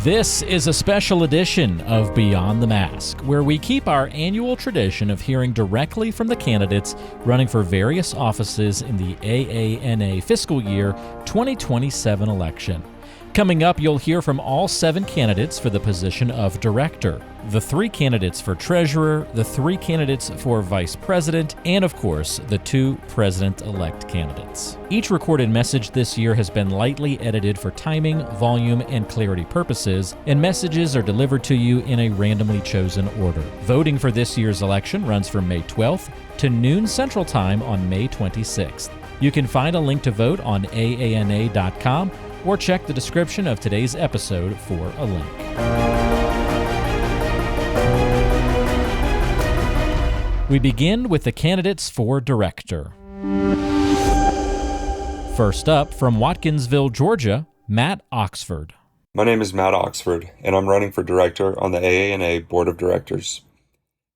This is a special edition of Beyond the Mask, where we keep our annual tradition of hearing directly from the candidates running for various offices in the AANA fiscal year 2027 election. Coming up, you'll hear from all 7 candidates for the position of director, the 3 candidates for treasurer, the 3 candidates for vice president, and of course, the 2 president-elect candidates. Each recorded message this year has been lightly edited for timing, volume, and clarity purposes, and messages are delivered to you in a randomly chosen order. Voting for this year's election runs from May 12th to noon Central Time on May 26th. You can find a link to vote on AANA.com or check the description of today's episode for a link. We begin with the candidates for director. First up, from Watkinsville, Georgia, Matt Oxford. My name is Matt Oxford, and I'm running for director on the AANA Board of Directors.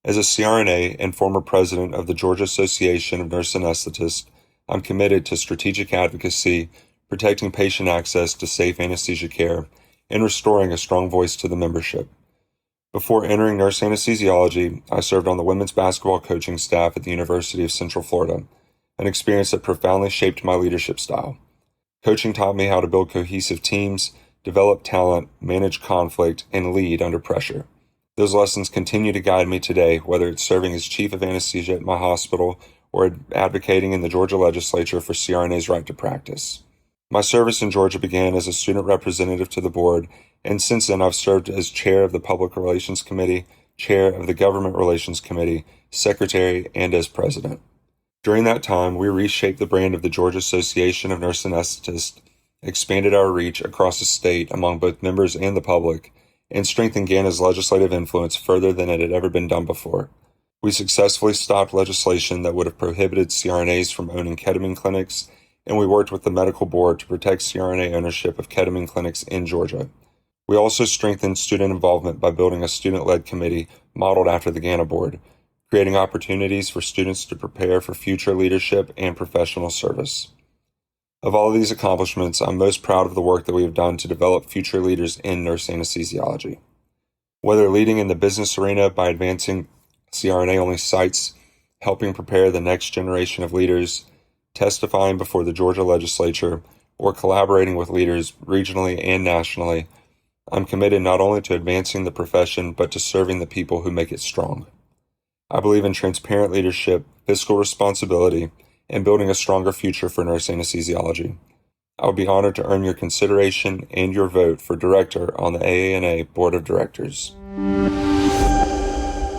As a CRNA and former president of the Georgia Association of Nurse Anesthetists, I'm committed to strategic advocacy, protecting patient access to safe anesthesia care, and restoring a strong voice to the membership. Before entering nurse anesthesiology, I served on the women's basketball coaching staff at the University of Central Florida, an experience that profoundly shaped my leadership style. Coaching taught me how to build cohesive teams, develop talent, manage conflict, and lead under pressure. Those lessons continue to guide me today, whether it's serving as chief of anesthesia at my hospital or advocating in the Georgia legislature for CRNA's right to practice. My service in Georgia began as a student representative to the board, and since then I've served as chair of the Public Relations Committee, chair of the Government Relations Committee, secretary, and as president. During that time, we reshaped the brand of the Georgia Association of Nurse Anesthetists, expanded our reach across the state among both members and the public, and strengthened GANA's legislative influence further than it had ever been done before. We successfully stopped legislation that would have prohibited CRNAs from owning ketamine clinics, and we worked with the medical board to protect CRNA ownership of ketamine clinics in Georgia. We also strengthened student involvement by building a student-led committee modeled after the AANA board, creating opportunities for students to prepare for future leadership and professional service. Of all of these accomplishments, I'm most proud of the work that we have done to develop future leaders in nurse anesthesiology. Whether leading in the business arena by advancing CRNA-only sites, helping prepare the next generation of leaders, testifying before the Georgia legislature, or collaborating with leaders regionally and nationally, I'm committed not only to advancing the profession, but to serving the people who make it strong. I believe in transparent leadership, fiscal responsibility, and building a stronger future for nurse anesthesiology. I would be honored to earn your consideration and your vote for director on the AANA Board of Directors.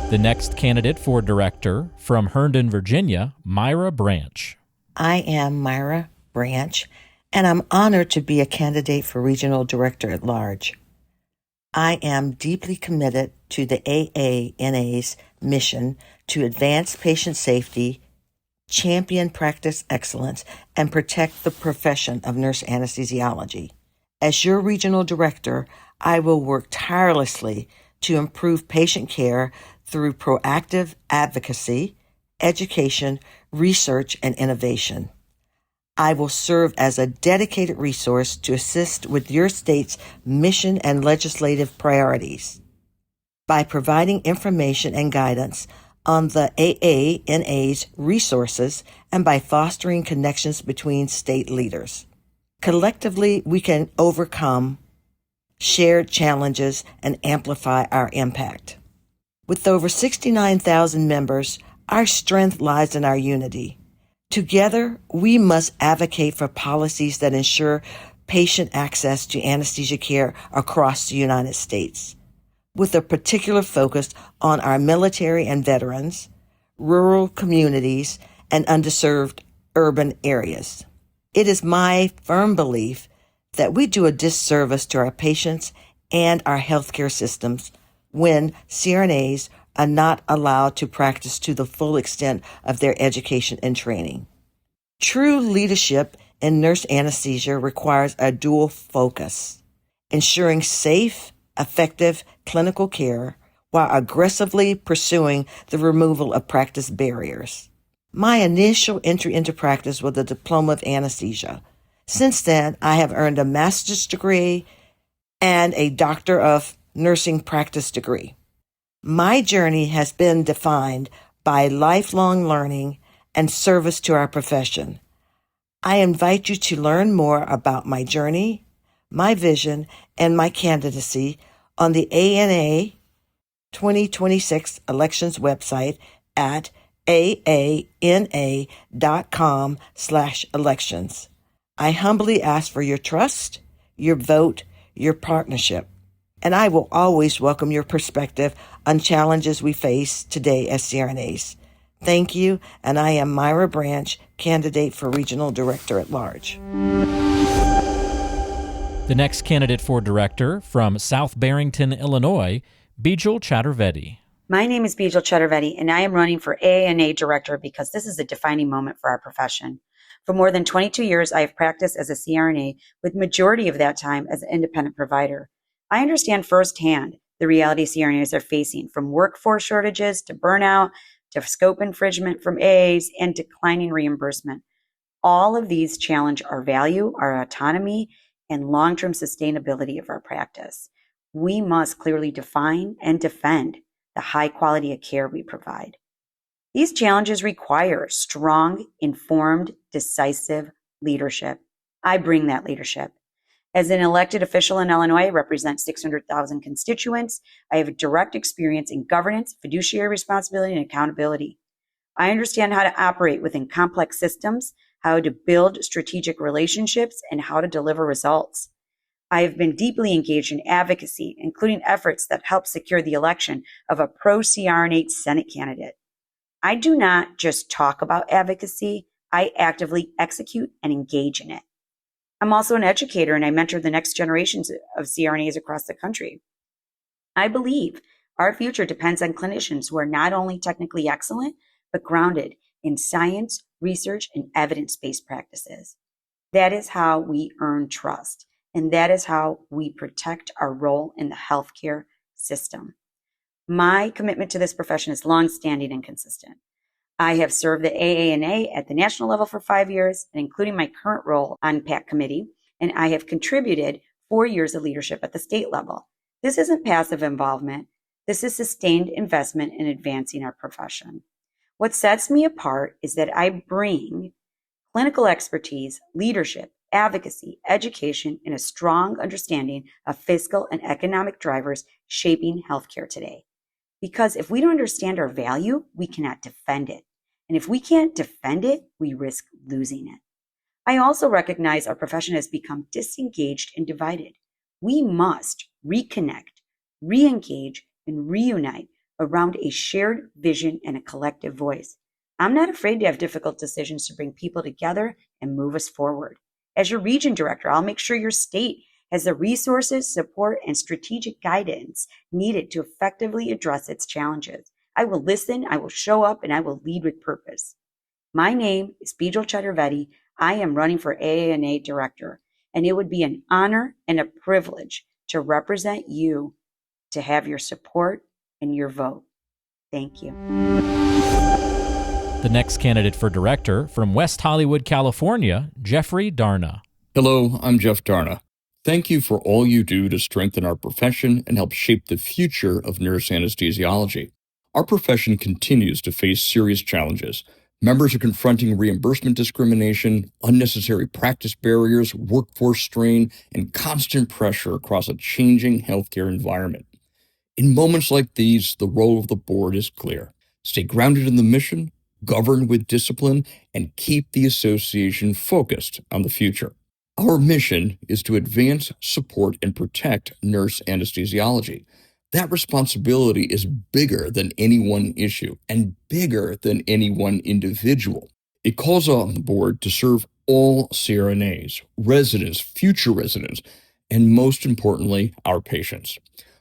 The next candidate for director, from Herndon, Virginia, Myra Branch. I am Myra Branch, and I'm honored to be a candidate for Regional Director at Large. I am deeply committed to the AANA's mission to advance patient safety, champion practice excellence, and protect the profession of nurse anesthesiology. As your Regional Director, I will work tirelessly to improve patient care through proactive advocacy, education, research, and innovation. I will serve as a dedicated resource to assist with your state's mission and legislative priorities by providing information and guidance on the AANA's resources and by fostering connections between state leaders. Collectively, we can overcome shared challenges and amplify our impact. With over 69,000 members, our strength lies in our unity. Together, we must advocate for policies that ensure patient access to anesthesia care across the United States, with a particular focus on our military and veterans, rural communities, and underserved urban areas. It is my firm belief that we do a disservice to our patients and our healthcare systems when CRNAs are not allowed to practice to the full extent of their education and training. True leadership in nurse anesthesia requires a dual focus, ensuring safe, effective clinical care while aggressively pursuing the removal of practice barriers. My initial entry into practice was a diploma of anesthesia. Since then, I have earned a master's degree and a Doctor of Nursing Practice degree. My journey has been defined by lifelong learning and service to our profession. I invite you to learn more about my journey, my vision, and my candidacy on the AANA 2026 elections website at aana.com/elections. I humbly ask for your trust, your vote, your partnership, and I will always welcome your perspective on challenges we face today as CRNAs. Thank you, and I am Myra Branch, candidate for Regional Director at Large. The next candidate for director from South Barrington, Illinois, Bijal Chaturvedi. My name is Bijal Chaturvedi, and I am running for AANA Director because this is a defining moment for our profession. For more than 22 years, I have practiced as a CRNA, with majority of that time as an independent provider. I understand firsthand the reality CRNAs are facing, from workforce shortages to burnout, to scope infringement from AAs, and declining reimbursement. All of these challenge our value, our autonomy, and long-term sustainability of our practice. We must clearly define and defend the high quality of care we provide. These challenges require strong, informed, decisive leadership. I bring that leadership. As an elected official in Illinois, I represent 600,000 constituents. I have direct experience in governance, fiduciary responsibility, and accountability. I understand how to operate within complex systems, how to build strategic relationships, and how to deliver results. I have been deeply engaged in advocacy, including efforts that help secure the election of a pro-CRNA Senate candidate. I do not just talk about advocacy, I actively execute and engage in it. I'm also an educator, and I mentor the next generations of CRNAs across the country. I believe our future depends on clinicians who are not only technically excellent, but grounded in science, research, and evidence-based practices. That is how we earn trust, and that is how we protect our role in the healthcare system. My commitment to this profession is longstanding and consistent. I have served the AANA at the national level for 5 years, and including my current role on PAC committee, and I have contributed 4 years of leadership at the state level. This isn't passive involvement. This is sustained investment in advancing our profession. What sets me apart is that I bring clinical expertise, leadership, advocacy, education, and a strong understanding of fiscal and economic drivers shaping healthcare today. Because if we don't understand our value, we cannot defend it. And if we can't defend it, we risk losing it. I also recognize our profession has become disengaged and divided. We must reconnect, re-engage, and reunite around a shared vision and a collective voice. I'm not afraid to have difficult decisions to bring people together and move us forward. As your region director, I'll make sure your state has the resources, support, and strategic guidance needed to effectively address its challenges. I will listen, I will show up, and I will lead with purpose. My name is Bijal Chaturvedi. I am running for AANA Director, and it would be an honor and a privilege to represent you, to have your support and your vote. Thank you. The next candidate for director from West Hollywood, California, Jeffrey Darna. Hello, I'm Jeff Darna. Thank you for all you do to strengthen our profession and help shape the future of nurse anesthesiology. Our profession continues to face serious challenges. Members are confronting reimbursement discrimination, unnecessary practice barriers, workforce strain, and constant pressure across a changing healthcare environment. In moments like these, the role of the board is clear. Stay grounded in the mission, govern with discipline, and keep the association focused on the future. Our mission is to advance, support, and protect nurse anesthesiology. That responsibility is bigger than any one issue and bigger than any one individual. It calls on the board to serve all CRNAs, residents, future residents, and most importantly, our patients.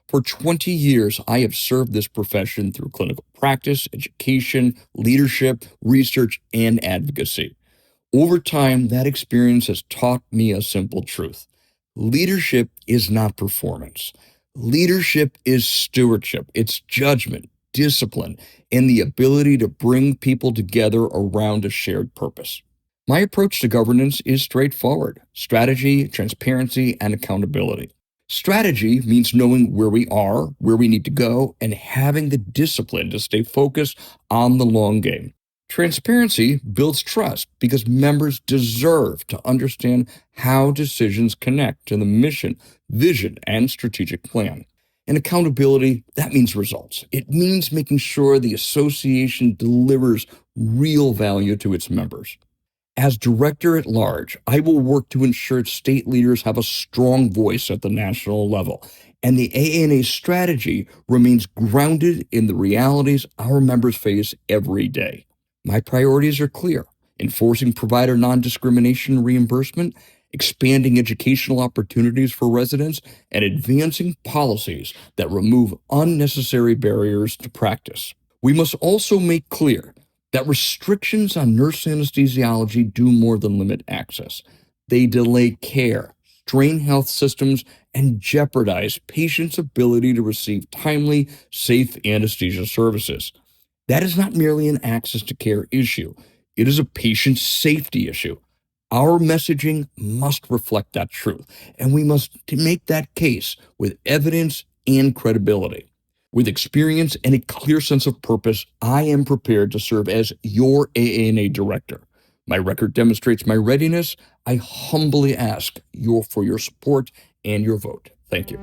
For 20 years, I have served this profession through clinical practice, education, leadership, research, and advocacy. Over time, that experience has taught me a simple truth. Leadership is not performance. Leadership is stewardship. It's judgment, discipline, and the ability to bring people together around a shared purpose. My approach to governance is straightforward: strategy, transparency, and accountability. Strategy means knowing where we are, where we need to go, and having the discipline to stay focused on the long game. Transparency builds trust because members deserve to understand how decisions connect to the mission, vision, and strategic plan. And accountability, that means results. It means making sure the association delivers real value to its members. As director at large, I will work to ensure state leaders have a strong voice at the national level, and the AANA strategy remains grounded in the realities our members face every day. My priorities are clear: enforcing provider non-discrimination reimbursement, expanding educational opportunities for residents, and advancing policies that remove unnecessary barriers to practice. We must also make clear that restrictions on nurse anesthesiology do more than limit access. They delay care, strain health systems, and jeopardize patients' ability to receive timely, safe anesthesia services. That is not merely an access to care issue. It is a patient safety issue. Our messaging must reflect that truth, and we must make that case with evidence and credibility. With experience and a clear sense of purpose, I am prepared to serve as your AANA director. My record demonstrates my readiness. I humbly ask for your support and your vote. Thank you.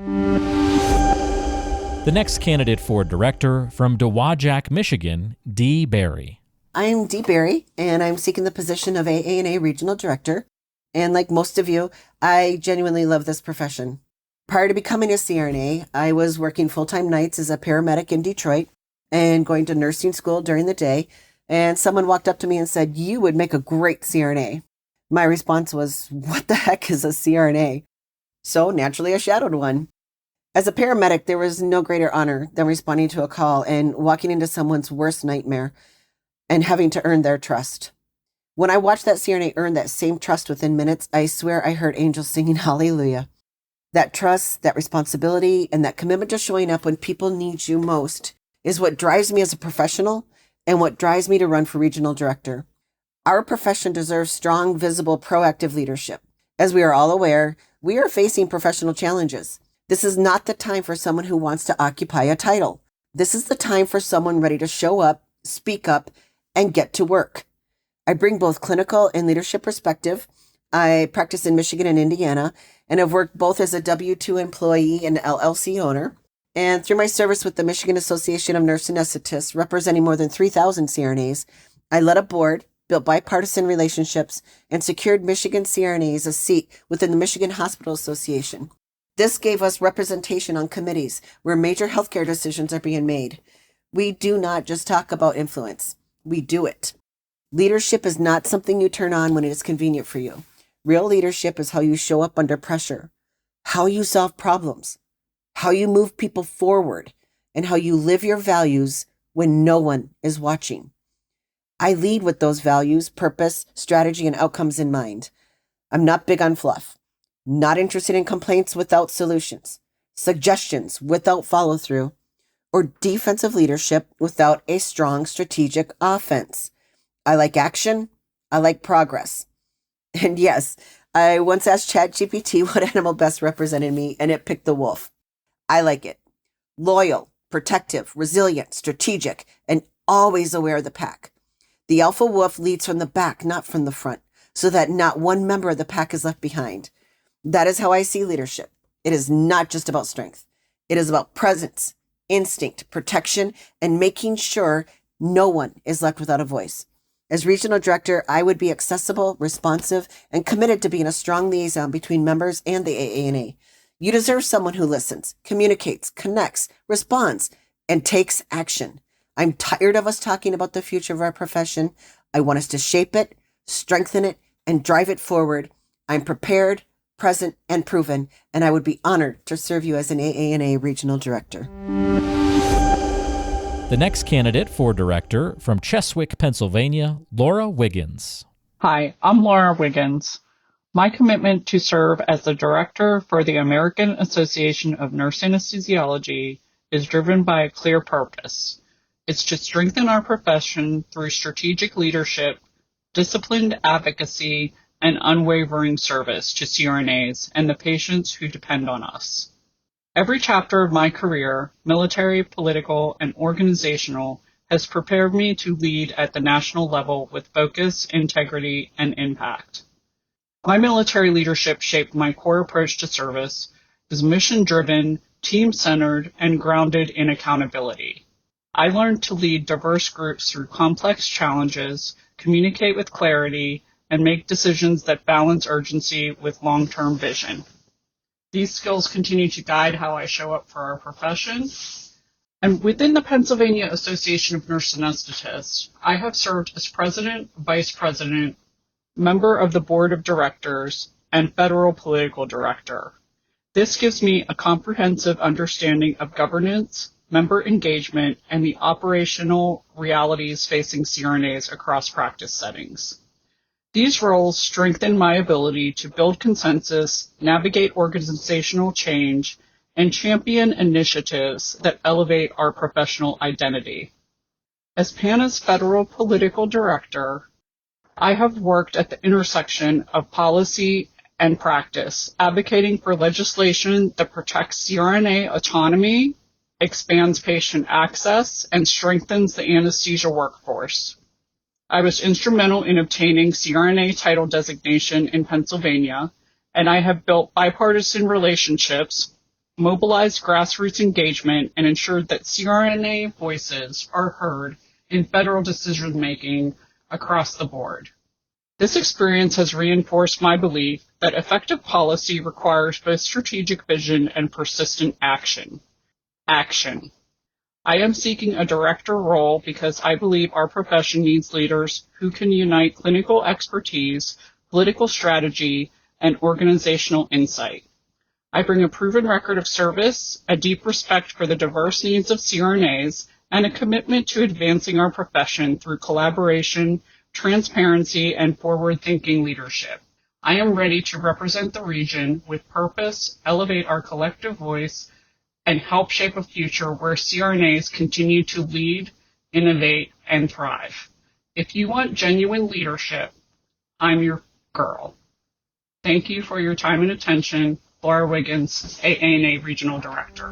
The next candidate for director from Dowagiac, Michigan, Dee Berry. I'm Dee Berry, and I'm seeking the position of AANA Regional Director. And like most of you, I genuinely love this profession. Prior to becoming a CRNA, I was working full-time nights as a paramedic in Detroit and going to nursing school during the day. And someone walked up to me and said, "You would make a great CRNA." My response was, "What the heck is a CRNA?" So naturally, I shadowed one. As a paramedic, there was no greater honor than responding to a call and walking into someone's worst nightmare and having to earn their trust. When I watched that CRNA earn that same trust within minutes, I swear I heard angels singing hallelujah. That trust, that responsibility, and that commitment to showing up when people need you most is what drives me as a professional and what drives me to run for regional director. Our profession deserves strong, visible, proactive leadership. As we are all aware, we are facing professional challenges. This is not the time for someone who wants to occupy a title. This is the time for someone ready to show up, speak up, and get to work. I bring both clinical and leadership perspective. I practice in Michigan and Indiana, and have worked both as a W-2 employee and LLC owner. And through my service with the Michigan Association of Nurse Anesthetists, representing more than 3,000 CRNAs, I led a board, built bipartisan relationships, and secured Michigan CRNAs a seat within the Michigan Hospital Association. This gave us representation on committees where major healthcare decisions are being made. We do not just talk about influence. We do it. Leadership is not something you turn on when it is convenient for you. Real leadership is how you show up under pressure, how you solve problems, how you move people forward, and how you live your values when no one is watching. I lead with those values, purpose, strategy, and outcomes in mind. I'm not big on fluff, not interested in complaints without solutions, suggestions without follow-through, or defensive leadership without a strong strategic offense. I like action. I like progress. And yes, I once asked ChatGPT what animal best represented me, and it picked the wolf. I like it. Loyal, protective, resilient, strategic, and always aware of the pack. The alpha wolf leads from the back, not from the front, so that not one member of the pack is left behind. That is how I see leadership. It is not just about strength. It is about presence, instinct, protection, and making sure no one is left without a voice. As regional director, I would be accessible, responsive, and committed to being a strong liaison between members and the AANA. You deserve someone who listens, communicates, connects, responds, and takes action. I'm tired of us talking about the future of our profession. I want us to shape it, strengthen it, and drive it forward. I'm prepared, present, and proven, and I would be honored to serve you as an AANA regional director. The next candidate for director from Cheswick, Pennsylvania, Laura Wiggins. Hi, I'm Laura Wiggins. My commitment to serve as the director for the American Association of Nurse Anesthesiology is driven by a clear purpose. It's to strengthen our profession through strategic leadership, disciplined advocacy, and unwavering service to CRNAs and the patients who depend on us. Every chapter of my career, military, political, and organizational, has prepared me to lead at the national level with focus, integrity, and impact. My military leadership shaped my core approach to service, is mission-driven, team-centered, and grounded in accountability. I learned to lead diverse groups through complex challenges, communicate with clarity, and make decisions that balance urgency with long-term vision. These skills continue to guide how I show up for our profession. And within the Pennsylvania Association of Nurse Anesthetists, I have served as president, vice president, member of the board of directors, and federal political director. This gives me a comprehensive understanding of governance, member engagement, and the operational realities facing CRNAs across practice settings. These roles strengthen my ability to build consensus, navigate organizational change, and champion initiatives that elevate our professional identity. As PANA's federal political director, I have worked at the intersection of policy and practice, advocating for legislation that protects CRNA autonomy, expands patient access, and strengthens the anesthesia workforce. I was instrumental in obtaining CRNA title designation in Pennsylvania, and I have built bipartisan relationships, mobilized grassroots engagement, and ensured that CRNA voices are heard in federal decision-making across the board. This experience has reinforced my belief that effective policy requires both strategic vision and persistent action. I am seeking a director role because I believe our profession needs leaders who can unite clinical expertise, political strategy, and organizational insight. I bring a proven record of service, a deep respect for the diverse needs of CRNAs, and a commitment to advancing our profession through collaboration, transparency, and forward-thinking leadership. I am ready to represent the region with purpose, elevate our collective voice, and help shape a future where CRNAs continue to lead, innovate, and thrive. If you want genuine leadership, I'm your girl. Thank you for your time and attention. Laura Wiggins, AANA Regional Director.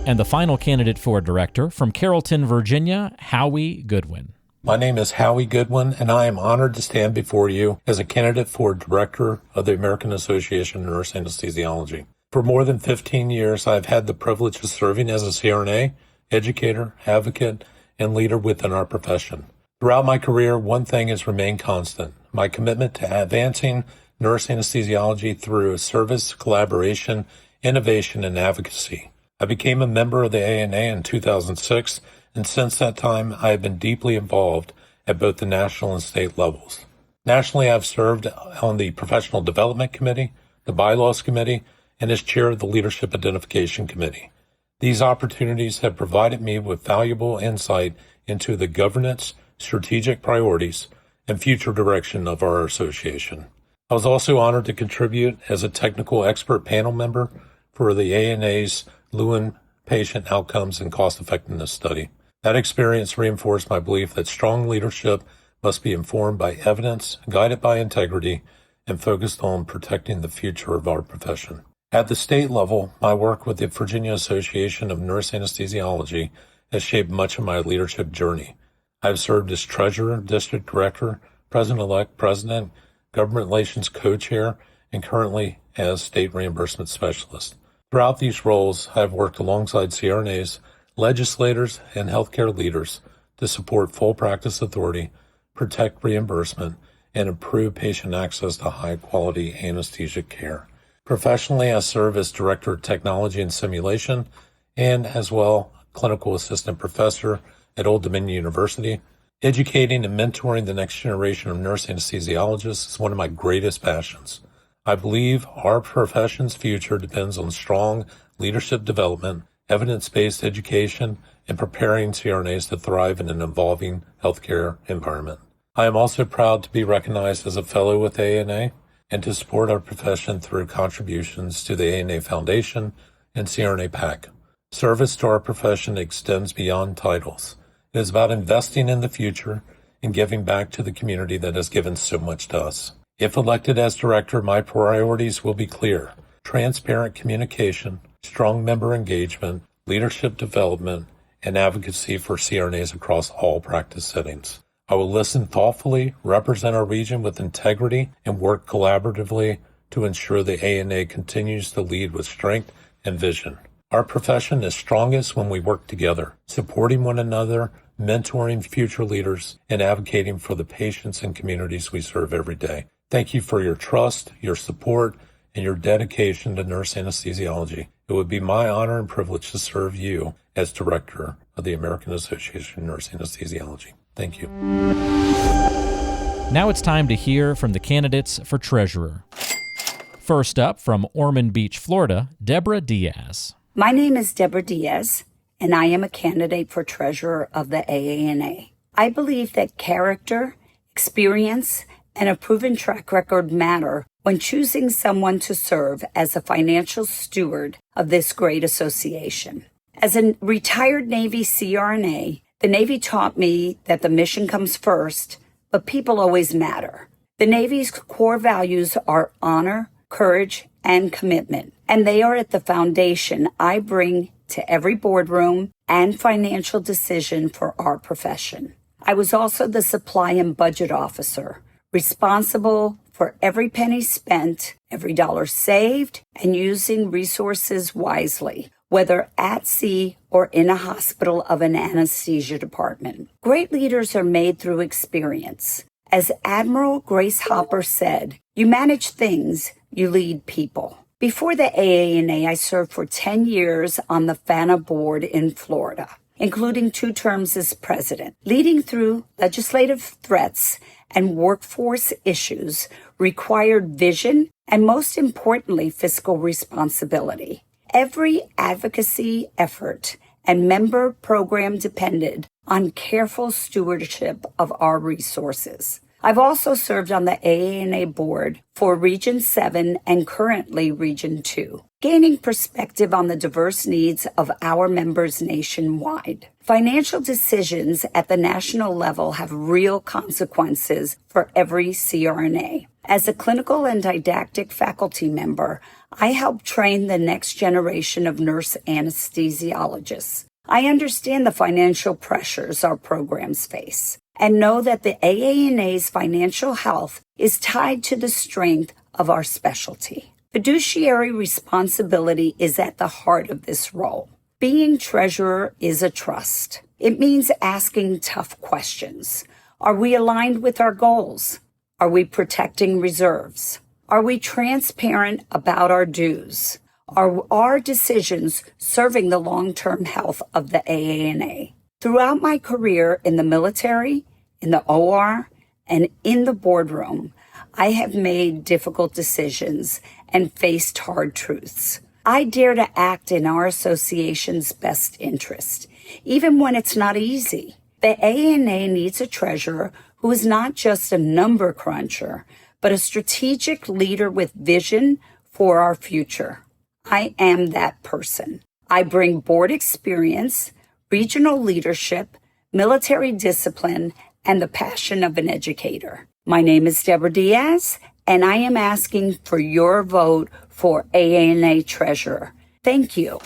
And the final candidate for director from Carrollton, Virginia, Howie Goodwin. My name is Howie Goodwin, and I am honored to stand before you as a candidate for director of the American Association of Nurse Anesthesiology. For more than 15 years, I've had the privilege of serving as a CRNA, educator, advocate, and leader within our profession. Throughout my career, one thing has remained constant: my commitment to advancing nurse anesthesiology through service, collaboration, innovation, and advocacy. I became a member of the AANA in 2006, and since that time, I have been deeply involved at both the national and state levels. Nationally, I've served on the Professional Development Committee, the Bylaws Committee, and as chair of the Leadership Identification Committee. These opportunities have provided me with valuable insight into the governance, strategic priorities, and future direction of our association. I was also honored to contribute as a technical expert panel member for the ANA's Lewin Patient Outcomes and Cost Effectiveness Study. That experience reinforced my belief that strong leadership must be informed by evidence, guided by integrity, and focused on protecting the future of our profession. At the state level, my work with the Virginia Association of Nurse Anesthesiology has shaped much of my leadership journey. I have served as treasurer, district director, president-elect, president, government relations co-chair, and currently as state reimbursement specialist. Throughout these roles, I have worked alongside CRNAs, legislators, and healthcare leaders to support full practice authority, protect reimbursement, and improve patient access to high-quality anesthesia care. Professionally, I serve as Director of Technology and Simulation and as well Clinical Assistant Professor at Old Dominion University. Educating and mentoring the next generation of nurse anesthesiologists is one of my greatest passions. I believe our profession's future depends on strong leadership development, evidence-based education, and preparing CRNAs to thrive in an evolving healthcare environment. I am also proud to be recognized as a fellow with AANA and to support our profession through contributions to the AANA Foundation and CRNA PAC. Service to our profession extends beyond titles. It is about investing in the future and giving back to the community that has given so much to us. If elected as director, my priorities will be clear: transparent communication, strong member engagement, leadership development, and advocacy for CRNAs across all practice settings. I will listen thoughtfully, represent our region with integrity, and work collaboratively to ensure the AANA continues to lead with strength and vision. Our profession is strongest when we work together, supporting one another, mentoring future leaders, and advocating for the patients and communities we serve every day. Thank you for your trust, your support, and your dedication to nurse anesthesiology. It would be my honor and privilege to serve you as Director of the American Association of Nurse Anesthesiology. Thank you. Now it's time to hear from the candidates for treasurer. First up, from Ormond Beach, Florida, Deborah Diaz. My name is Deborah Diaz, and I am a candidate for treasurer of the AANA. I believe that character, experience, and a proven track record matter when choosing someone to serve as a financial steward of this great association. As a retired Navy CRNA, the Navy taught me that the mission comes first, but people always matter. The Navy's core values are honor, courage, and commitment, and they are at the foundation I bring to every boardroom and financial decision for our profession. I was also the supply and budget officer, responsible for every penny spent, every dollar saved, and using resources wisely, whether at sea or in a hospital of an anesthesia department. Great leaders are made through experience. As Admiral Grace Hopper said, you manage things, you lead people. Before the AANA, I served for 10 years on the FAANA board in Florida, including 2 terms as president. Leading through legislative threats and workforce issues required vision and, most importantly, fiscal responsibility. Every advocacy effort and member program depended on careful stewardship of our resources. I've also served on the AANA board for Region 7 and currently Region 2, gaining perspective on the diverse needs of our members nationwide. Financial decisions at the national level have real consequences for every CRNA. As a clinical and didactic faculty member, I help train the next generation of nurse anesthesiologists. I understand the financial pressures our programs face and know that the AANA's financial health is tied to the strength of our specialty. Fiduciary responsibility is at the heart of this role. Being treasurer is a trust. It means asking tough questions. Are we aligned with our goals? Are we protecting reserves? Are we transparent about our dues? Are our decisions serving the long-term health of the AANA? Throughout my career in the military, in the OR, and in the boardroom, I have made difficult decisions and faced hard truths. I dare to act in our association's best interest, even when it's not easy. The AANA needs a treasurer who is not just a number cruncher, but a strategic leader with vision for our future. I am that person. I bring board experience, regional leadership, military discipline, and the passion of an educator. My name is Deborah Diaz, and I am asking for your vote for AANA Treasurer. Thank you.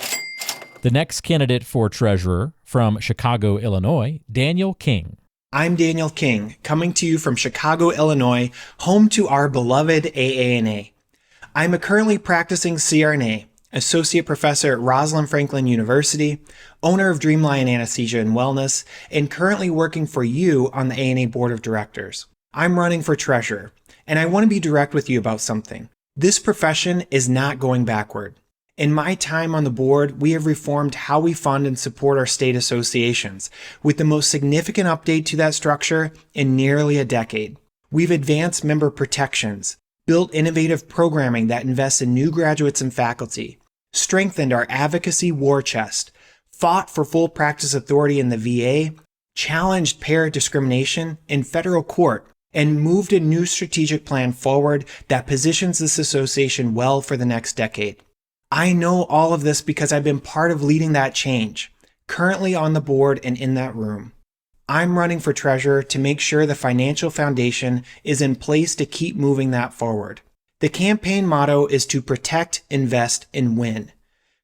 The next candidate for treasurer, from Chicago, Illinois, Daniel King. I'm Daniel King, coming to you from Chicago, Illinois, home to our beloved AANA. I'm a currently practicing CRNA, Associate Professor at Rosalind Franklin University, owner of Dreamline Anesthesia and Wellness, and currently working for you on the AANA Board of Directors. I'm running for treasurer, and I want to be direct with you about something. This profession is not going backward. In my time on the board, we have reformed how we fund and support our state associations, with the most significant update to that structure in nearly a decade. We've advanced member protections, built innovative programming that invests in new graduates and faculty, strengthened our advocacy war chest, fought for full practice authority in the VA, challenged payer discrimination in federal court, and moved a new strategic plan forward that positions this association well for the next decade. I know all of this because I've been part of leading that change, currently on the board and in that room. I'm running for treasurer to make sure the financial foundation is in place to keep moving that forward. The campaign motto is to protect, invest, and win.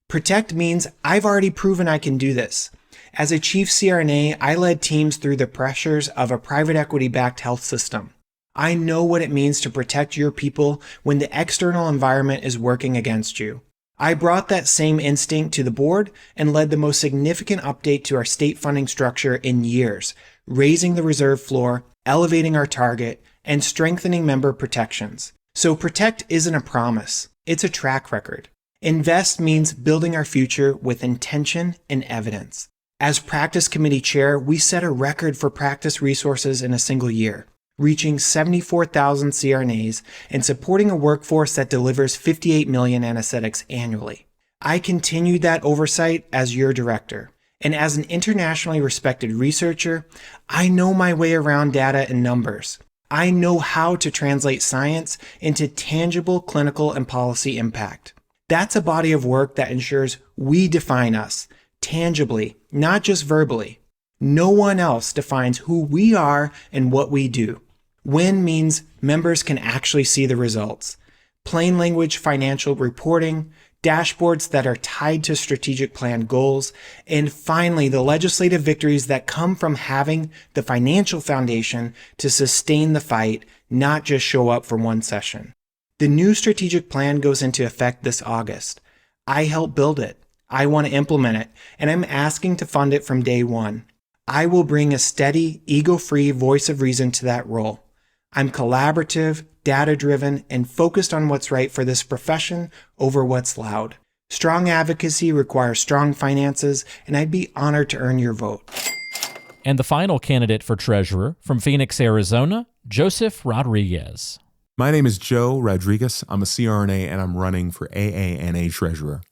Protect means I've already proven I can do this. As a chief CRNA, I led teams through the pressures of a private equity-backed health system. I know what it means to protect your people when the external environment is working against you. I brought that same instinct to the board and led the most significant update to our state funding structure in years, raising the reserve floor, elevating our target, and strengthening member protections. So protect isn't a promise, it's a track record. Invest means building our future with intention and evidence. As practice committee chair, we set a record for practice resources in a single year, reaching 74,000 CRNAs and supporting a workforce that delivers 58 million anesthetics annually. I continued that oversight as your director. And as an internationally respected researcher, I know my way around data and numbers. I know how to translate science into tangible clinical and policy impact. That's a body of work that ensures we define us tangibly, not just verbally. No one else defines who we are and what we do. Win means members can actually see the results. Plain language financial reporting, dashboards that are tied to strategic plan goals, and finally, the legislative victories that come from having the financial foundation to sustain the fight, not just show up for one session. The new strategic plan goes into effect this August. I helped build it. I want to implement it, and I'm asking to fund it from day one. I will bring a steady, ego-free voice of reason to that role. I'm collaborative, data-driven, and focused on what's right for this profession over what's loud. Strong advocacy requires strong finances, and I'd be honored to earn your vote. And the final candidate for treasurer from Phoenix, Arizona, Joseph Rodriguez. My name is Joe Rodriguez. I'm a CRNA, and I'm running for AANA treasurer.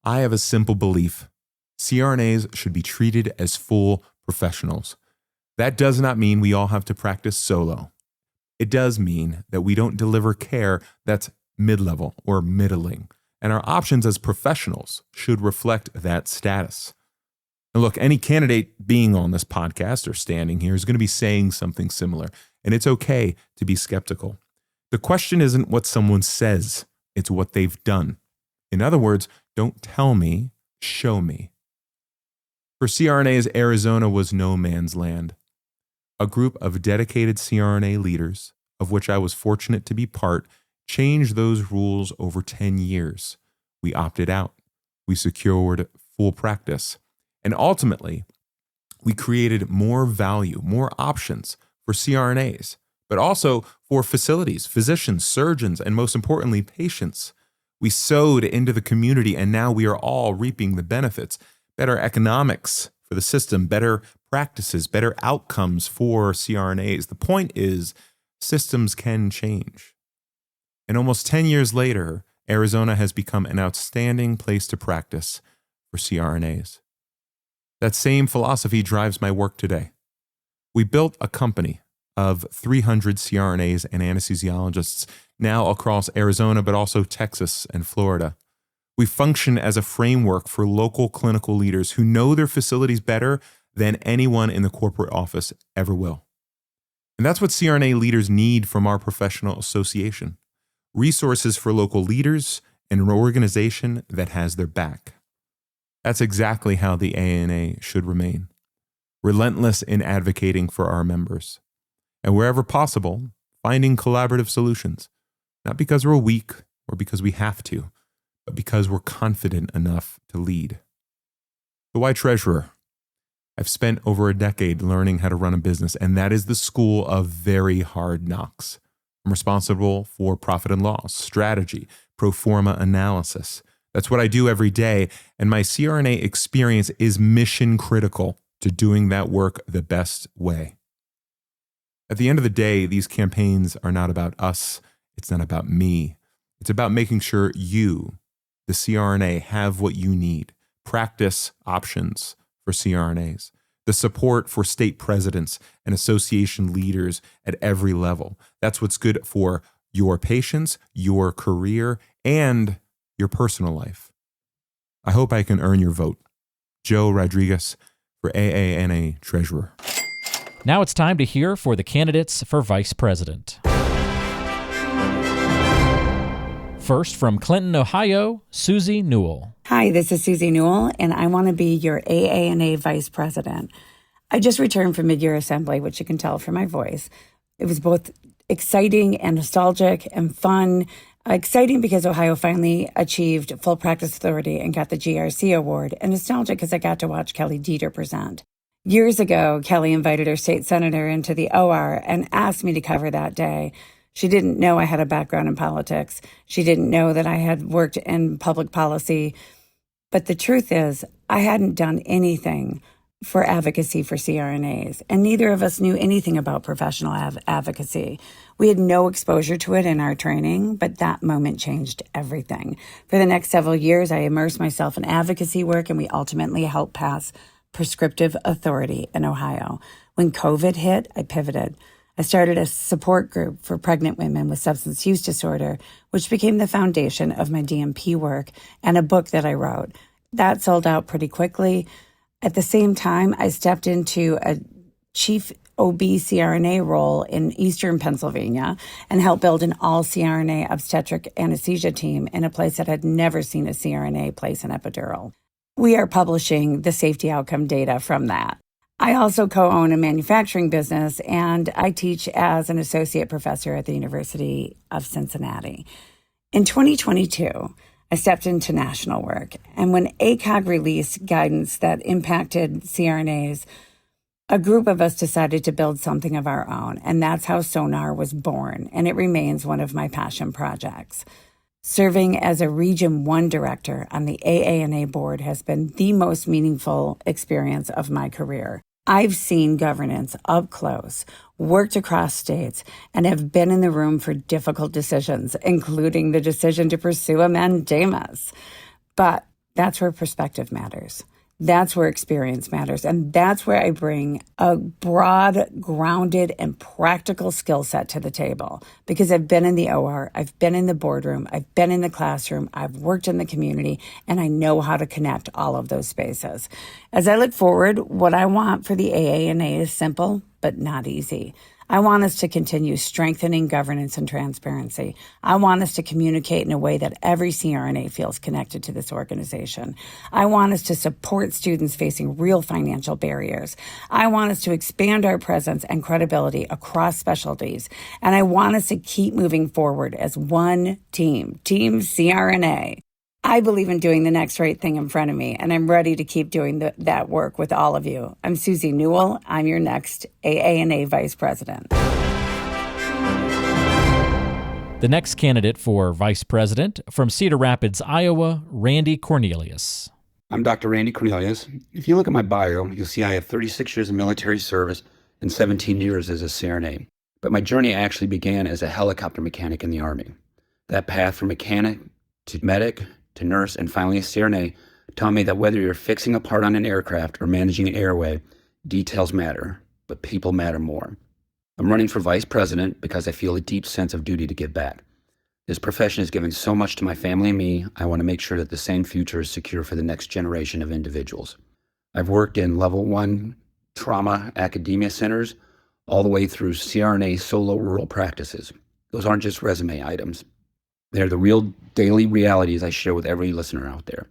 I have a simple belief. CRNAs should be treated as full professionals. That does not mean we all have to practice solo. It does mean that we don't deliver care that's mid-level or middling, and our options as professionals should reflect that status. Now look, any candidate being on this podcast or standing here is going to be saying something similar, and it's okay to be skeptical. The question isn't what someone says, it's what they've done. In other words, don't tell me, show me. For CRNAs, Arizona was no man's land. A group of dedicated CRNA leaders, of which I was fortunate to be part, changed those rules over 10 years. We opted out. We secured full practice. And ultimately, we created more value, more options for CRNAs, but also for facilities, physicians, surgeons, and most importantly, patients. We sowed into the community, and now we are all reaping the benefits. Better economics for the system, better practices, better outcomes for CRNAs. The point is, systems can change. And almost 10 years later, Arizona has become an outstanding place to practice for CRNAs. That same philosophy drives my work today. We built a company of 300 CRNAs and anesthesiologists now across Arizona, but also Texas and Florida. We function as a framework for local clinical leaders who know their facilities better than anyone in the corporate office ever will. And that's what CRNA leaders need from our professional association. Resources for local leaders and an organization that has their back. That's exactly how the AANA should remain. Relentless in advocating for our members. And wherever possible, finding collaborative solutions. Not because we're weak or because we have to, but because we're confident enough to lead. So why treasurer? I've spent over a decade learning how to run a business, and that is the school of very hard knocks. I'm responsible for profit and loss, strategy, pro forma analysis. That's what I do every day, and my CRNA experience is mission critical to doing that work the best way. At the end of the day, these campaigns are not about us. It's not about me. It's about making sure you, the CRNA, have what you need. Practice options for CRNAs, the support for state presidents and association leaders at every level. That's what's good for your patients, your career, and your personal life. I hope I can earn your vote. Joe Rodriguez for AANA Treasurer. Now it's time to hear for the candidates for Vice President. First, from Clinton, Ohio, Susie Newell. Hi, this is Susie Newell, and I want to be your AANA Vice President. I just returned from mid-year assembly, which you can tell from my voice. It was both exciting and nostalgic and fun. Exciting because Ohio finally achieved full practice authority and got the GRC award, and nostalgic because I got to watch Kelly Dieter present. Years ago, Kelly invited her state senator into the OR and asked me to cover that day. She didn't know I had a background in politics. She didn't know that I had worked in public policy. But the truth is, I hadn't done anything for advocacy for CRNAs, and neither of us knew anything about professional advocacy. We had no exposure to it in our training, but that moment changed everything. For the next several years, I immersed myself in advocacy work, and we ultimately helped pass prescriptive authority in Ohio. When COVID hit, I pivoted. I started a support group for pregnant women with substance use disorder, which became the foundation of my DNP work and a book that I wrote. That sold out pretty quickly. At the same time, I stepped into a chief OB CRNA role in Eastern Pennsylvania and helped build an all CRNA obstetric anesthesia team in a place that had never seen a CRNA place an epidural. We are publishing the safety outcome data from that. I also co-own a manufacturing business, and I teach as an associate professor at the University of Cincinnati. In 2022, I stepped into national work, and when ACOG released guidance that impacted CRNAs, a group of us decided to build something of our own, and that's how Sonar was born, and it remains one of my passion projects. Serving as a Region 1 director on the AANA board has been the most meaningful experience of my career. I've seen governance up close, worked across states, and have been in the room for difficult decisions, including the decision to pursue a mandamus. But that's where perspective matters. That's where experience matters. And that's where I bring a broad, grounded, and practical skill set to the table. Because I've been in the OR, I've been in the boardroom, I've been in the classroom, I've worked in the community, and I know how to connect all of those spaces. As I look forward, what I want for the AANA is simple, but not easy. I want us to continue strengthening governance and transparency. I want us to communicate in a way that every CRNA feels connected to this organization. I want us to support students facing real financial barriers. I want us to expand our presence and credibility across specialties. And I want us to keep moving forward as one team, Team CRNA. I believe in doing the next right thing in front of me, and I'm ready to keep doing that work with all of you. I'm Susie Newell. I'm your next AANA Vice President. The next candidate for Vice President, from Cedar Rapids, Iowa, Randy Cornelius. I'm Dr. Randy Cornelius. If you look at my bio, you'll see I have 36 years of military service and 17 years as a CRNA. But my journey actually began as a helicopter mechanic in the Army. That path from mechanic to medic to nurse, and finally a CRNA, taught me that whether you're fixing a part on an aircraft or managing an airway, details matter, but people matter more. I'm running for vice president because I feel a deep sense of duty to give back. This profession has given so much to my family and me. I want to make sure that the same future is secure for the next generation of individuals. I've worked in level 1 trauma academia centers all the way through CRNA solo rural practices. Those aren't just resume items. They're the real daily realities I share with every listener out there.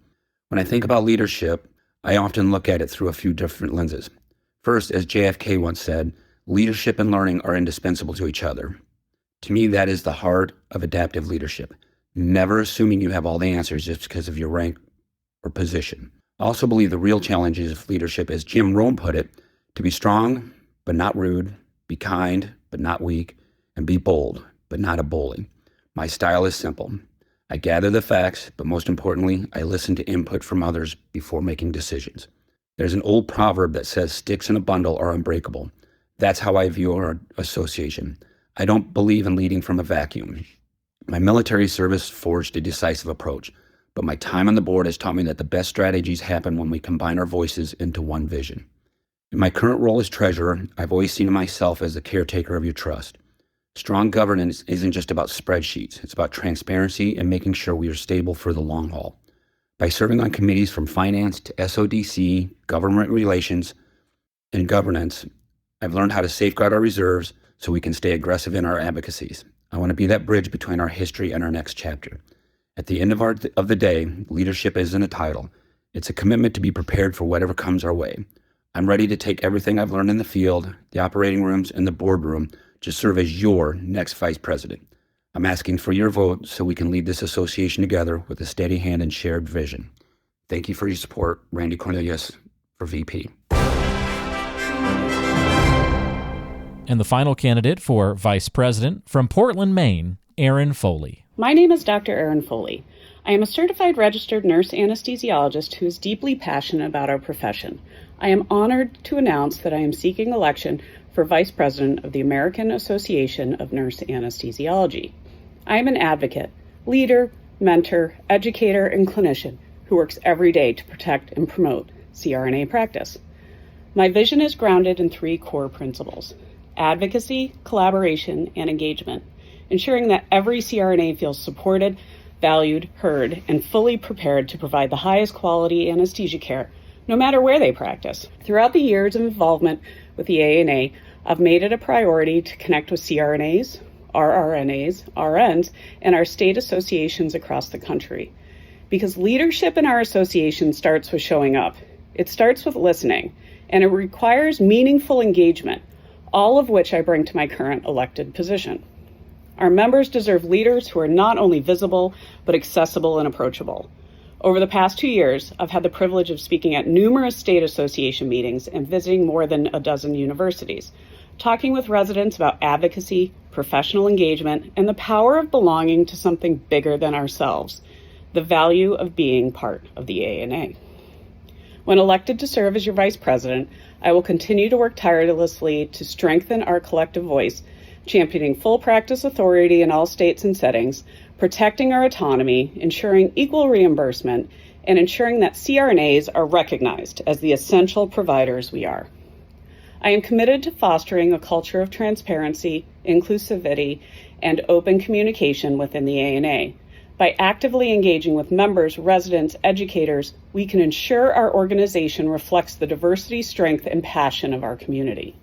When I think about leadership, I often look at it through a few different lenses. First, as JFK once said, leadership and learning are indispensable to each other. To me, that is the heart of adaptive leadership. Never assuming you have all the answers just because of your rank or position. I also believe the real challenges of leadership, as Jim Rome put it, to be strong, but not rude, be kind, but not weak, and be bold, but not a bully. My style is simple. I gather the facts, but most importantly, I listen to input from others before making decisions. There's an old proverb that says sticks in a bundle are unbreakable. That's how I view our association. I don't believe in leading from a vacuum. My military service forged a decisive approach, but my time on the board has taught me that the best strategies happen when we combine our voices into one vision. In my current role as treasurer, I've always seen myself as the caretaker of your trust. Strong governance isn't just about spreadsheets. It's about transparency and making sure we are stable for the long haul. By serving on committees from finance to SODC, government relations, and governance, I've learned how to safeguard our reserves so we can stay aggressive in our advocacies. I want to be that bridge between our history and our next chapter. At the end of the day, leadership isn't a title. It's a commitment to be prepared for whatever comes our way. I'm ready to take everything I've learned in the field, the operating rooms, and the boardroom to serve as your next vice president. I'm asking for your vote so we can lead this association together with a steady hand and shared vision. Thank you for your support. Randy Cornelius for VP. And the final candidate for vice president from Portland, Maine, Erin Foley. My name is Dr. Erin Foley. I am a certified registered nurse anesthesiologist who is deeply passionate about our profession. I am honored to announce that I am seeking election for Vice President of the American Association of Nurse Anesthesiology. I am an advocate, leader, mentor, educator, and clinician who works every day to protect and promote CRNA practice. My vision is grounded in 3 core principles: advocacy, collaboration, and engagement, ensuring that every CRNA feels supported, valued, heard, and fully prepared to provide the highest quality anesthesia care, no matter where they practice. Throughout the years of involvement with the AANA, I've made it a priority to connect with CRNAs, RRNAs, RNs, and our state associations across the country. Because leadership in our association starts with showing up. It starts with listening, and it requires meaningful engagement, all of which I bring to my current elected position. Our members deserve leaders who are not only visible, but accessible and approachable. Over the past 2 years, I've had the privilege of speaking at numerous state association meetings and visiting more than a dozen universities, talking with residents about advocacy, professional engagement, and the power of belonging to something bigger than ourselves, the value of being part of the AANA. When elected to serve as your vice president, I will continue to work tirelessly to strengthen our collective voice, championing full practice authority in all states and settings, protecting our autonomy, ensuring equal reimbursement, and ensuring that CRNAs are recognized as the essential providers we are. I am committed to fostering a culture of transparency, inclusivity, and open communication within the AANA. By actively engaging with members, residents, educators, we can ensure our organization reflects the diversity, strength, and passion of our community.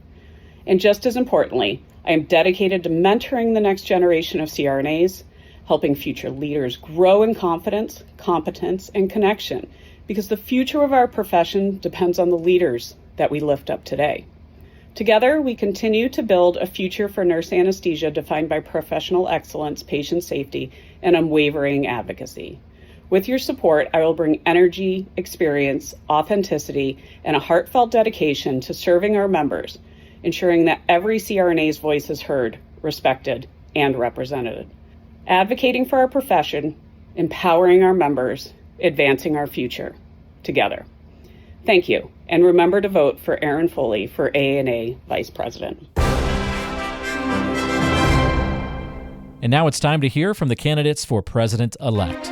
And just as importantly, I am dedicated to mentoring the next generation of CRNAs, helping future leaders grow in confidence, competence, and connection, because the future of our profession depends on the leaders that we lift up today. Together, we continue to build a future for nurse anesthesia defined by professional excellence, patient safety, and unwavering advocacy. With your support, I will bring energy, experience, authenticity, and a heartfelt dedication to serving our members, ensuring that every CRNA's voice is heard, respected, and represented. Advocating for our profession, empowering our members, advancing our future, together. Thank you, and remember to vote for Erin Foley for AANA Vice President. And now it's time to hear from the candidates for President-elect.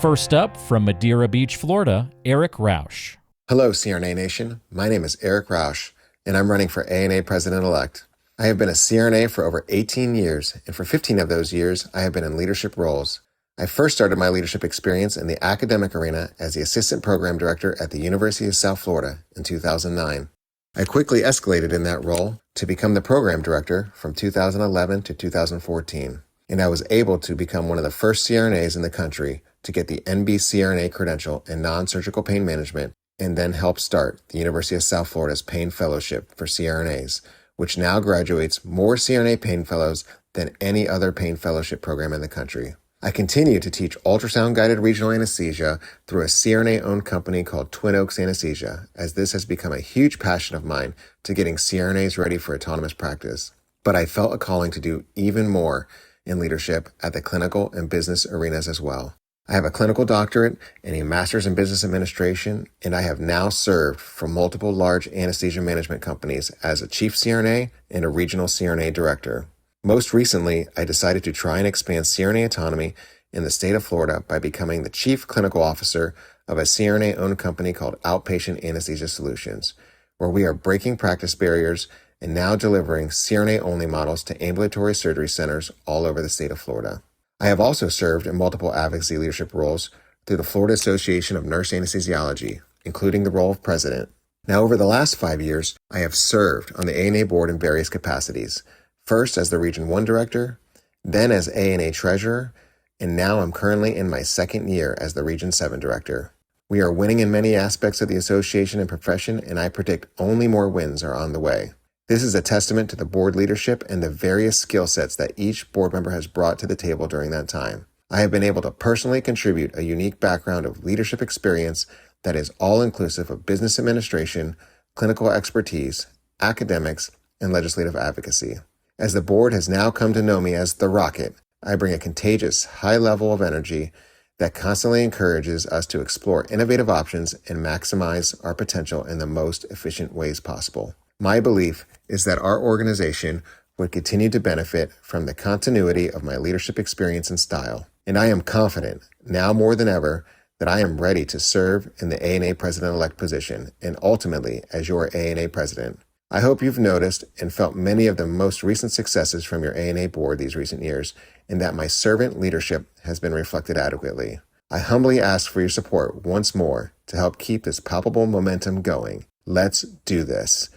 First up, from Madeira Beach, Florida, Eric Roush. Hello, CRNA Nation. My name is Eric Roush, and I'm running for AANA President-elect. I have been a CRNA for over 18 years, and for 15 of those years, I have been in leadership roles. I first started my leadership experience in the academic arena as the Assistant Program Director at the University of South Florida in 2009. I quickly escalated in that role to become the Program Director from 2011 to 2014, and I was able to become one of the first CRNAs in the country to get the NB-CRNA credential in non-surgical pain management, and then help start the University of South Florida's Pain Fellowship for CRNAs, which now graduates more CRNA pain fellows than any other pain fellowship program in the country. I continue to teach ultrasound-guided regional anesthesia through a CRNA-owned company called Twin Oaks Anesthesia, as this has become a huge passion of mine to getting CRNAs ready for autonomous practice. But I felt a calling to do even more in leadership at the clinical and business arenas as well. I have a clinical doctorate and a master's in business administration, and I have now served for multiple large anesthesia management companies as a chief CRNA and a regional CRNA director. Most recently, I decided to try and expand CRNA autonomy in the state of Florida by becoming the chief clinical officer of a CRNA-owned company called Outpatient Anesthesia Solutions, where we are breaking practice barriers and now delivering CRNA-only models to ambulatory surgery centers all over the state of Florida. I have also served in multiple advocacy leadership roles through the Florida Association of Nurse Anesthesiology, including the role of president. Now, over the last 5 years, I have served on the AANA board in various capacities, first as the Region 1 Director, then as AANA Treasurer, and now I'm currently in my second year as the Region 7 Director. We are winning in many aspects of the association and profession, and I predict only more wins are on the way. This is a testament to the board leadership and the various skill sets that each board member has brought to the table during that time. I have been able to personally contribute a unique background of leadership experience that is all-inclusive of business administration, clinical expertise, academics, and legislative advocacy. As the board has now come to know me as the Rocket, I bring a contagious, high level of energy that constantly encourages us to explore innovative options and maximize our potential in the most efficient ways possible. My belief is that our organization would continue to benefit from the continuity of my leadership experience and style, and I am confident, now more than ever, that I am ready to serve in the AANA President-elect position and ultimately as your AANA President. I hope you've noticed and felt many of the most recent successes from your AANA board these recent years, and that my servant leadership has been reflected adequately. I humbly ask for your support once more to help keep this palpable momentum going. Let's do this.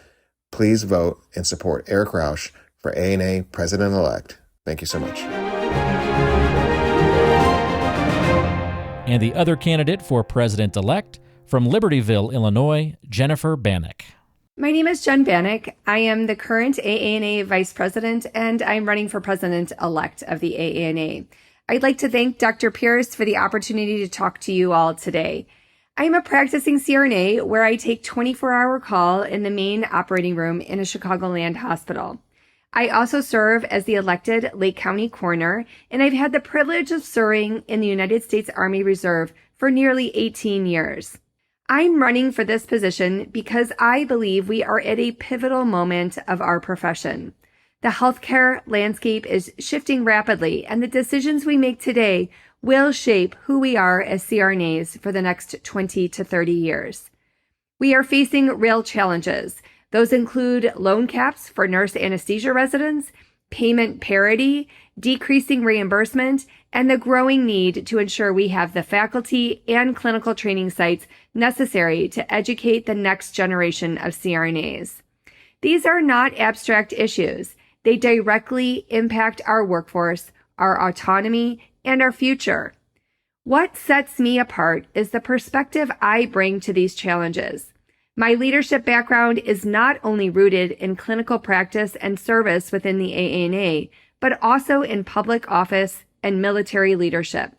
Please vote and support Eric Rausch for AANA President-elect. Thank you so much. And the other candidate for President-elect, from Libertyville, Illinois, Jennifer Bannock. My name is Jen Bannock. I am the current AANA Vice President, and I'm running for President-elect of the AANA. I'd like to thank Dr. Pierce for the opportunity to talk to you all today. I'm a practicing CRNA where I take 24-hour call in the main operating room in a Chicagoland hospital. I also serve as the elected Lake County coroner, and I've had the privilege of serving in the United States Army Reserve for nearly 18 years. I'm running for this position because I believe we are at a pivotal moment of our profession. The healthcare landscape is shifting rapidly, and the decisions we make today will shape who we are as CRNAs for the next 20 to 30 years. We are facing real challenges. Those include loan caps for nurse anesthesia residents, payment parity, decreasing reimbursement, and the growing need to ensure we have the faculty and clinical training sites necessary to educate the next generation of CRNAs. These are not abstract issues. They directly impact our workforce, our autonomy, and our future. What sets me apart is the perspective I bring to these challenges. My leadership background is not only rooted in clinical practice and service within the AANA, but also in public office and military leadership.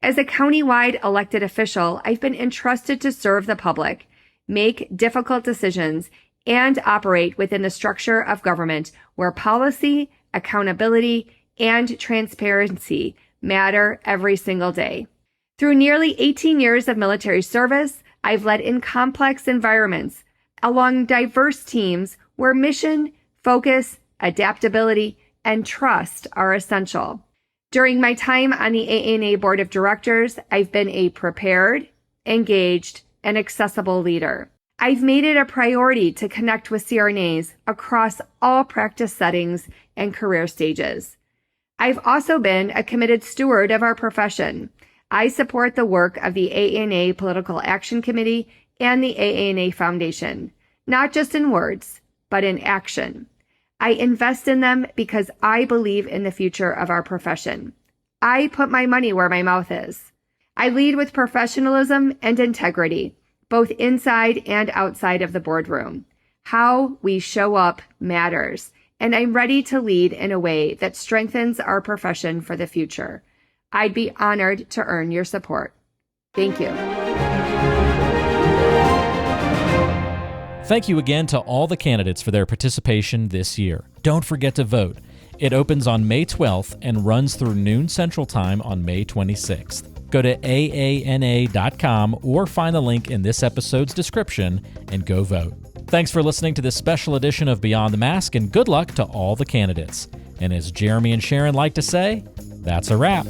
As a countywide elected official, I've been entrusted to serve the public, make difficult decisions, and operate within the structure of government where policy, accountability, and transparency matter every single day. Through nearly 18 years of military service, I've led in complex environments along diverse teams where mission, focus, adaptability, and trust are essential. During my time on the AANA Board of Directors, I've been a prepared, engaged, and accessible leader. I've made it a priority to connect with CRNAs across all practice settings and career stages. I've also been a committed steward of our profession. I support the work of the AANA Political Action Committee and the AANA Foundation, not just in words, but in action. I invest in them because I believe in the future of our profession. I put my money where my mouth is. I lead with professionalism and integrity, both inside and outside of the boardroom. How we show up matters, and I'm ready to lead in a way that strengthens our profession for the future. I'd be honored to earn your support. Thank you. Thank you again to all the candidates for their participation this year. Don't forget to vote. It opens on May 12th and runs through noon Central Time on May 26th. Go to aana.com or find the link in this episode's description and go vote. Thanks for listening to this special edition of Beyond the Mask, and good luck to all the candidates. And as Jeremy and Sharon like to say, that's a wrap.